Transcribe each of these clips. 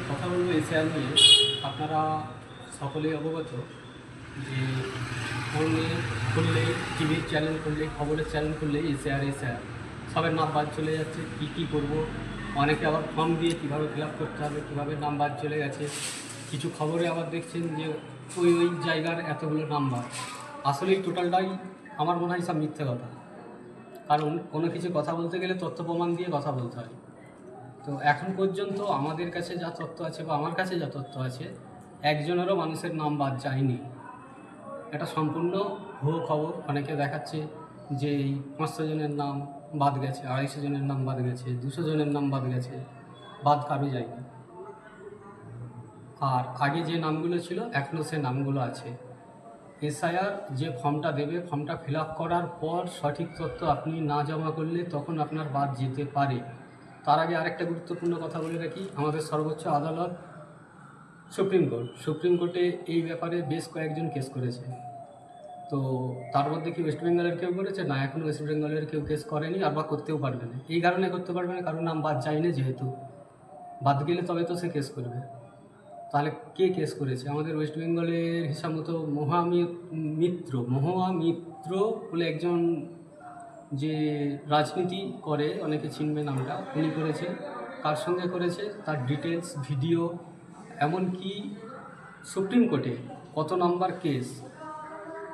কথা বলবো এশিয়ার নিয়ে। আপনারা সকলেই অবগত যে ফোনে খুললেই, টিভির চ্যানেল খুললেই, খবরের চ্যানেল খুললেই এশিয়ার সবের নাম বাদ চলে যাচ্ছে। কী করবো, অনেকে আবার ফর্ম দিয়ে কীভাবে ফিল আপ করতে হবে, কীভাবে নাম বাদ চলে গেছে। কিছু খবরে আবার দেখছেন যে ওই জায়গার এতগুলো নাম্বার। আসলেই টোটালটাই আমার মনে হয় সব মিথ্যে কথা। কারণ কোনো কিছু কথা বলতে গেলে তথ্য প্রমাণ দিয়ে কথা বলতে হয়। তো এখন পর্যন্ত আমাদের কাছে যা তথ্য আছে বা আমার কাছে যা তথ্য আছে, একজনেরও মানুষের নাম বাদ যায়নি। এটা সম্পূর্ণ ভুয়ো খবর। অনেকে দেখাচ্ছে যে এই 500 জনের নাম বাদ গেছে, 250 জনের নাম বাদ গেছে, 200 জনের নাম বাদ গেছে, বাদ কারো যায়নি। আর আগে যে নামগুলো ছিল এখনও সে নামগুলো আছে। এসআইআর যে ফর্মটা দেবে, ফর্মটা ফিল আপ করার পর সঠিক তথ্য আপনি না জমা করলে তখন আপনার বাদ যেতে পারে। তার আগে আরেকটা গুরুত্বপূর্ণ কথা বলে রাখি, আমাদের সর্বোচ্চ আদালত সুপ্রিম কোর্টে এই ব্যাপারে বেশ কয়েকজন কেস করেছে। তো তার মধ্যে কি ওয়েস্ট বেঙ্গলের কেউ করেছে? না, এখনও ওয়েস্ট বেঙ্গলের কেউ কেস করেনি, আর বা করতেও পারবে না। এই কারণে করতে পারবে না কারণ নাম বাদ যায়নি, যেহেতু বাদ গেলে তবে তো সে কেস করবে। তাহলে কে কেস করেছে? আমাদের ওয়েস্ট বেঙ্গলের হিসাব মতো মহুয়া মিত্র বলে একজন যে রাজনীতি করে, অনেকে চিনবে নামটা, উনি করেছে। কার সঙ্গে করেছে তার ডিটেলস, ভিডিও, এমনকি সুপ্রিম কোর্টে কত নাম্বার কেস,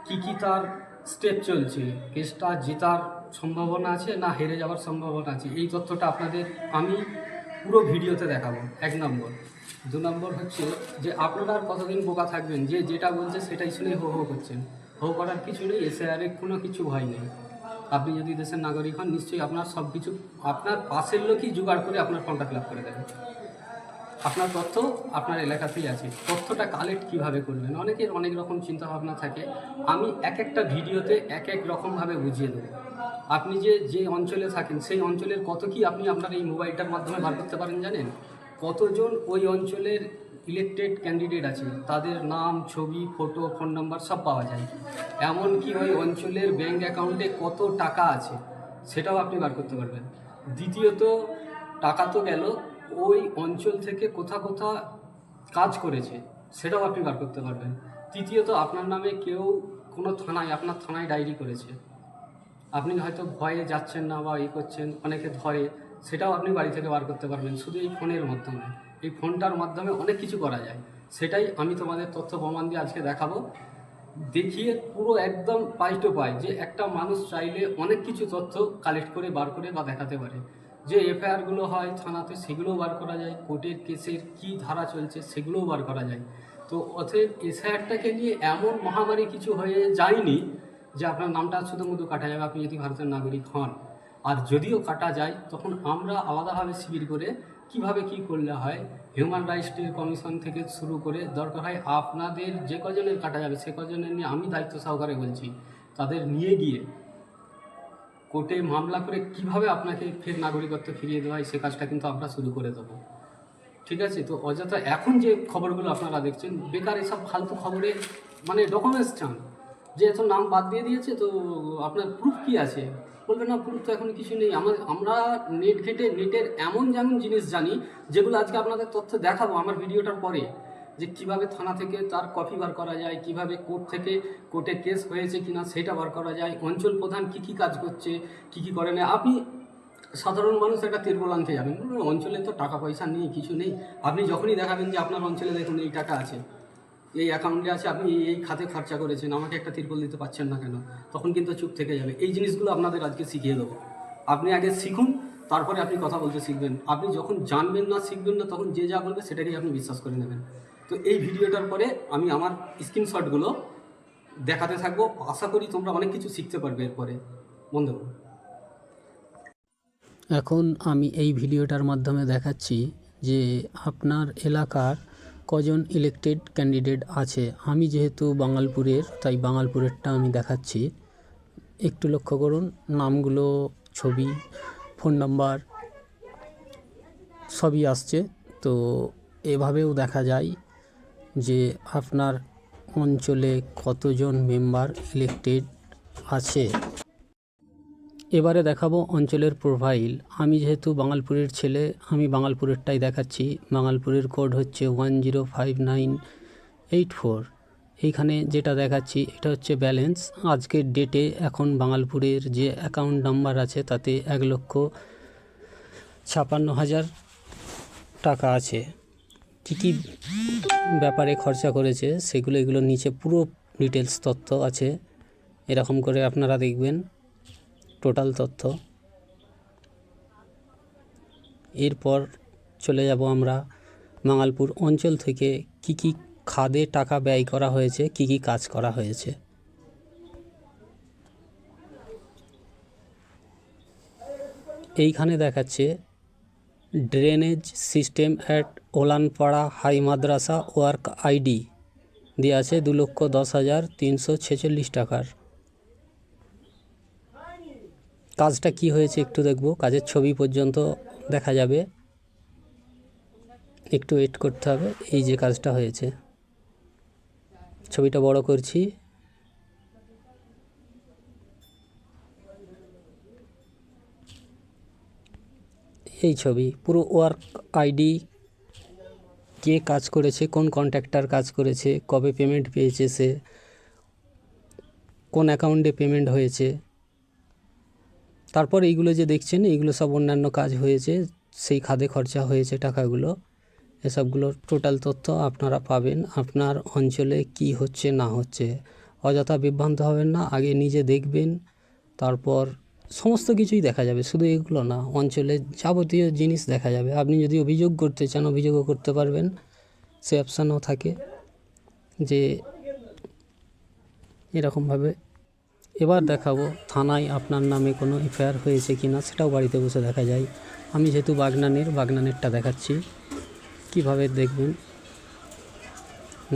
কী তার স্টেপ চলছে, কেসটা জেতার সম্ভাবনা আছে না হেরে যাওয়ার সম্ভাবনা আছে, এই তথ্যটা আপনাদের আমি পুরো ভিডিওতে দেখাবো। 1 নম্বর। 2 নম্বর হচ্ছে যে আপনারা আর কতদিন বোকা থাকবেন যে যেটা বলছে সেটাই শুনে হো হো করছেন। হো করার কিছু নেই, এসআইআরে কোনো কিছু ভয় নেই। আপনি যদি দেশের নাগরিক হন, নিশ্চয়ই আপনার সব কিছু আপনার পাশের লোকই জোগাড় করে আপনার ফর্মটা ফিল আপ করে দেবে। আপনার তথ্য আপনার এলাকাতেই আছে। তথ্যটা কালেক্ট কীভাবে করবেন, অনেকের অনেক রকম চিন্তাভাবনা থাকে। আমি একটা ভিডিওতে এক রকমভাবে বুঝিয়ে দেবো। আপনি যে অঞ্চলে থাকেন সেই অঞ্চলের কত কি আপনি আপনার এই মোবাইলটার মাধ্যমে বার করতে পারেন জানেন? কতজন ওই অঞ্চলের ইলেকটেড ক্যান্ডিডেট আছে তাদের নাম, ছবি, ফটো, ফোন নাম্বার সব পাওয়া যায়। এমনকি ওই অঞ্চলের ব্যাঙ্ক অ্যাকাউন্টে কত টাকা আছে সেটাও আপনি বার করতে পারবেন। দ্বিতীয়ত, টাকা তো গেল, ওই অঞ্চল থেকে কোথা কাজ করেছে সেটাও আপনি বার করতে পারবেন। তৃতীয়ত, আপনার নামে কেউ কোনো আপনার থানায় ডায়েরি করেছে, আপনি হয়তো ভয়ে যাচ্ছেন না বা করছেন, অনেকে ধরে, সেটাও আপনি বাড়ি থেকে বার করতে পারবেন শুধু এই ফোনের মাধ্যমে। এই ফোনটার মাধ্যমে অনেক কিছু করা যায়, সেটাই আমি তোমাদের তথ্য প্রমাণ দিয়ে আজকে দেখাবো। দেখিয়ে পুরো একদম পাই টু পাই যে একটা মানুষ চাইলে অনেক কিছু তথ্য কালেক্ট করে বার করে বা দেখাতে পারে। যে এফআইআরগুলো হয় থানাতে সেগুলোও বার করা যায়, কোর্টের কেসের কী ধারা চলছে সেগুলোও বার করা যায়। তো অতএব এসআইআরটাকে নিয়ে এমন মহামারী কিছু হয়ে যায়নি যে আপনার নামটা শুধুমুধু কাটা যাবে আপনি যদি ভারতের নাগরিক হন। আর যদিও কাটা যায় তখন আমরা আলাদাভাবে শিবির করে কিভাবে কি করলে হয়, হিউম্যান রাইটস কমিশন থেকে শুরু করে দরকার হয় আপনাদের যে কজনের কাটা যাবে সে কজনের নিয়ে আমি দায়িত্ব সহকারে বলছি, তাদের নিয়ে গিয়ে কোর্টে মামলা করে কিভাবে আপনাকে ফের নাগরিকত্ব ফিরিয়ে দেওয়া হয় সে কাজটা কিন্তু আমরা শুরু করে দেবো। ঠিক আছে? তো অযথা এখন যে খবরগুলো আপনারা দেখছেন বেকার, এসব ফালতু খবরে মানে ডকুমেন্টস চান যে এত নাম বাদ দিয়ে দিয়েছে, তো আপনার প্রুফ কী আছে? বলবেন না প্রুফ তো এখন কিছু নেই। আমরা নেট ঘেটে নেটের এমন জিনিস জানি যেগুলো আজকে আপনাদের তথ্য দেখাবো আমার ভিডিওটার পরে, যে কিভাবে থানা থেকে তার কপি বার করা যায়, কিভাবে কোর্ট থেকে কোর্টে কেস হয়েছে কিনা সেটা বার করা যায়, অঞ্চল প্রধান কী কাজ করছে কী করে না। আপনি সাধারণ মানুষ একটা তিরপল আনতে যাবেন, অঞ্চলে তো টাকা পয়সা নেই, কিছু নেই। আপনি যখনই দেখাবেন যে আপনার অঞ্চলে দেখুন এই টাকা আছে, এই অ্যাকাউন্টে আছে, আপনি এই খাতে খরচা করেছেন, আমাকে একটা তিরপল দিতে পারছেন না কেন, তখন কিন্তু চুপ থেকে যাবে। এই জিনিসগুলো আপনাদের আজকে শিখিয়ে দেবো। আপনি আগে শিখুন, তারপরে আপনি কথা বলতে শিখবেন। আপনি যখন জানবেন না, শিখবেন না, তখন যে যা বলবে সেটাকেই আপনি বিশ্বাস করে নেবেন। তো এই ভিডিওটার পরে আমি আমার স্ক্রিনশটগুলো দেখাতে থাকবো, আশা করি তোমরা অনেক কিছু শিখতে পারবে এরপরে। বন্ধুগণ, এখন আমি এই ভিডিওটার মাধ্যমে দেখাচ্ছি যে আপনার এলাকার কজন ইলেকটেড ক্যান্ডিডেট আছে। আমি যেহেতু বাঙালপুরের, তাই বাঙালপুরেরটা আমি দেখাচ্ছি। একটু লক্ষ্য করুন, নামগুলো, ছবি, ফোন নাম্বার সবই আসছে। তো এভাবেও দেখা যায় যে আপনার অঞ্চলে কতজন মেম্বার ইলেকটেড আছে। এবারে দেখাবো অঞ্চলের প্রোফাইল। আমি যেহেতু বাঙালপুরের ছেলে, আমি বাঙালপুরেরটাই দেখাচ্ছি। বাঙালপুরের কোড হচ্ছে 105984। এইখানে যেটা দেখাচ্ছি এটা হচ্ছে ব্যালেন্স। আজকের ডেটে এখন বাঙালপুরের যে অ্যাকাউন্ট নাম্বার আছে তাতে 1,56,000 টাকা আছে। কী কী ব্যাপারে খরচা করেছে সেগুলো এগুলো নিচে পুরো ডিটেলস তথ্য আছে। এরকম করে আপনারা দেখবেন টোটাল তথ্য। এরপর চলে যাব আমরা বাঙালপুর অঞ্চল থেকে কি কি খাদে টাকা ব্যয় করা হয়েছে, কি কি কাজ করা হয়েছে। এইখানে দেখাচ্ছে drainage system at Olanpara high Madrasa work ID দিয়ে আছে 2,10,346 টাকার। কাজটা কি হয়েছে একটু দেখব, কাজের ছবি পর্যন্ত দেখা যাবে, একটু ওয়েট করতে হবে। এই যে কাজটা হয়েছে, ছবিটা বড় করছি। এই ছবি পুরো ওয়ার্ক আইডি, কে কাজ করেছে, কোন কন্ট্রাক্টর কাজ করেছে, কবে পেমেন্ট পেয়েছে সে, কোন অ্যাকাউন্টে পেমেন্ট হয়েছে। তারপর এইগুলো যে দেখছেন এইগুলো সব অন্যান্য কাজ হয়েছে, সেই খাদে খরচা হয়েছে টাকাগুলো। এসবগুলোর টোটাল তথ্য আপনারা পাবেন। আপনার অঞ্চলে কি হচ্ছে না হচ্ছে অযথা বিভ্রান্ত হবেন না, আগে নিজে দেখবেন, তারপর সমস্ত কিছুই দেখা যাবে। শুধু এগুলো না, অঞ্চলের যাবতীয় জিনিস দেখা যাবে। আপনি যদি অভিযোগ করতে চান অভিযোগও করতে পারবেন, সে অপশানও থাকে যে এরকমভাবে। এবার দেখাবো থানায় আপনার নামে কোনো এফআইআর হয়েছে কি না, সেটাও বাড়িতে বসে দেখা যায়। আমি যেহেতু বাগনানেরটা দেখাচ্ছি। কিভাবে দেখবেন,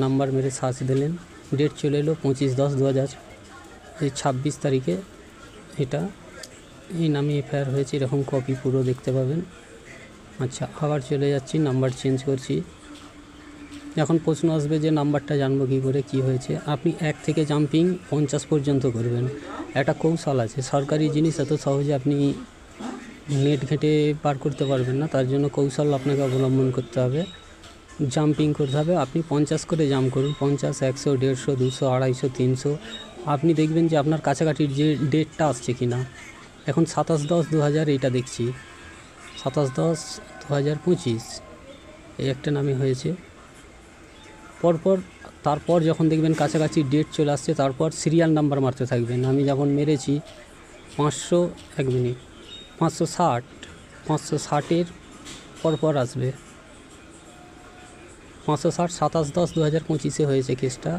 নাম্বার মেরে সার্চ দিলেন, ডেট চলে এলো 25/10/2026 তারিখে। এটা এই নামে এফআইআর হয়েছে, এরকম কপি পুরো দেখতে পাবেন। আচ্ছা, আবার চলে যাচ্ছি, নাম্বার চেঞ্জ করছি। এখন প্রশ্ন আসবে যে নাম্বারটা জানবো কী করে, কি হয়েছে। আপনি 1 থেকে জাম্পিং 50 পর্যন্ত করবেন। একটা কৌশল আছে, সরকারি জিনিস এত সহজে আপনি নেট ঘেঁটে পার করতে পারবেন না, তার জন্য কৌশল আপনাকে অবলম্বন করতে হবে। জাম্পিং করতে হবে। আপনি 50 করে জাম্প করুন, 50, 100, 150, 200, 250, 300। আপনি দেখবেন যে আপনার কাছাকাছির যে ডেটটা আসছে কি না। এখন 27/10/2000 এইটা দেখছি, 27/10/2025 এই একটা নামে হয়েছে। তারপর যখন দেখবেন কাছাকাছি ডেট চলে আসছে, তারপর সিরিয়াল নাম্বার মারতে থাকবেন। আমি যেমন মেরেছি 560 পরপর আসবে 560। 27/10/2025 হয়েছে কেসটা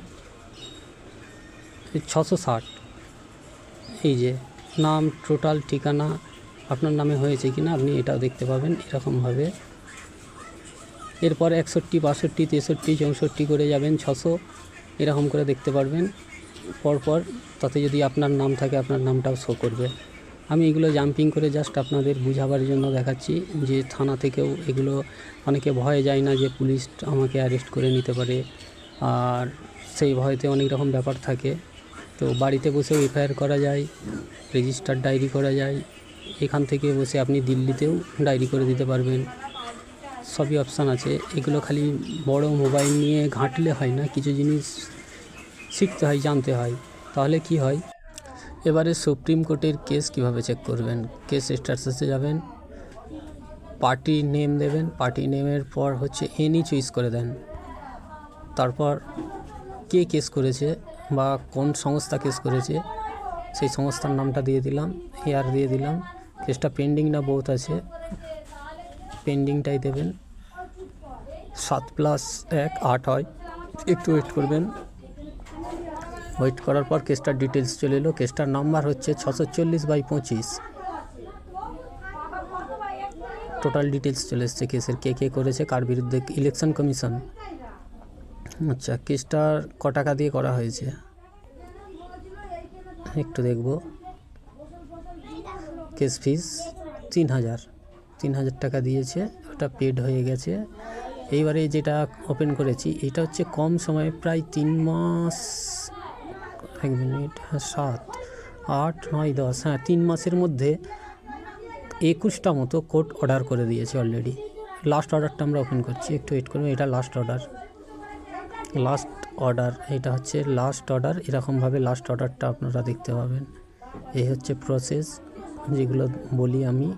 660। এই যে নাম, টোটাল ঠিকানা আপনার নামে হয়েছে কি না আপনি এটাও দেখতে পাবেন এরকমভাবে। এরপর 61, 62, 63, 64 করে যাবেন, 600 এরকম করে দেখতে পারবেন পরপর। তাতে যদি আপনার নাম থাকে আপনার নামটাও শো করবে। আমি এগুলো জাম্পিং করে জাস্ট আপনাদের বোঝাবার জন্য দেখাচ্ছি যে থানা থেকেও এগুলো অনেকে ভয়ে যায় না যে পুলিশ আমাকে অ্যারেস্ট করে নিতে পারে, আর সেই ভয়তে অনেক রকম ব্যাপার থাকে। তো বাড়িতে বসেও এফআইআর করা যায়, রেজিস্টার ডায়েরি করা যায়। এখান থেকে বসে আপনি দিল্লিতেও ডায়েরি করে দিতে পারবেন। সবই অপশান আছে। এগুলো খালি বড় মোবাইল নিয়ে ঘাঁটলে হয় না, কিছু জিনিস শিখতে হয়, জানতে হয়, তাহলে কি হয়। এবারে সুপ্রিম কোর্টের কেস কিভাবে চেক করবেন। কেস স্ট্যাটাসে যাবেন, পার্টি নেম দেবেন, পার্টি নেমের পর হচ্ছে এনি চুজ করে দেন। তারপর কে কেস করেছে বা কোন সংস্থা কেস করেছে সেই সংস্থার নামটা দিয়ে দিলাম, ইয়ার দিয়ে দিলাম। কেসটা পেন্ডিং না বোথ আছে, পেন্ডিংটাই দেবেন। 7+1 8 হয়, একটু ওয়েট করবেন। ওয়েট করার পর কেসটার ডিটেলস চলে এলো। কেসটার নাম্বার হচ্ছে 640/25। টোটাল ডিটেলস চলে এসছে কেসের, কে কে করেছে, কার বিরুদ্ধে। Election commission. আচ্ছা, কেসটার ক টাকা দিয়ে করা হয়েছে একটু দেখব। কেস ফিস 3,000 টাকা দিয়েছে, ওটা পেড হয়ে গেছে। এইবারে যেটা ওপেন করেছি এটা হচ্ছে কম সময়ে, প্রায় 3 মাস 1 মিনিট 7 8, 9, 10, হ্যাঁ 3 মাসের মধ্যে 21টা মতো কোড অর্ডার করে দিয়েছে অলরেডি। লাস্ট অর্ডারটা আমরা ওপেন করছি, একটু ওয়েট করুন। এটা লাস্ট অর্ডার, এটা হচ্ছে লাস্ট অর্ডার। এরকমভাবে লাস্ট অর্ডারটা আপনারা দেখতে পাবেন। এই হচ্ছে প্রসেস, যেগুলো বলি আমি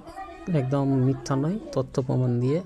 একদম মিথ্যা নয়, তথ্য প্রমাণ দিয়ে